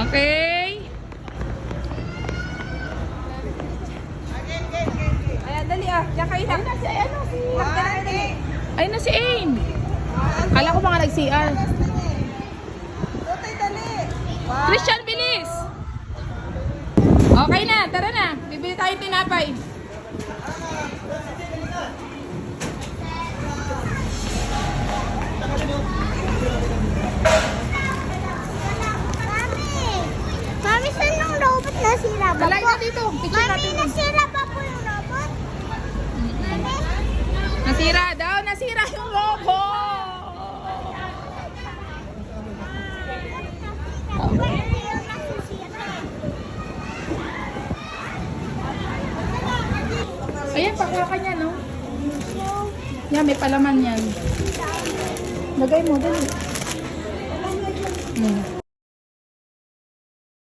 Okay. Ayan, dali ah. Diyan kayo na. Ayun na si Ain. Kala ko mga nag-CR. Tutay, dali. Christian, bilis! Okay na, tara na. Bibili tayo tinapay. Mami, saan yung robot nasira ba Talay po? na dito. Picture Mami, natin. nasira ba po yung robot? Mami? Nasira daw, nasira yung robot. Mami, yung nasisira. Ayan, pakuha ka niya, no? Yan, may palaman yan. Lagay mo, dali.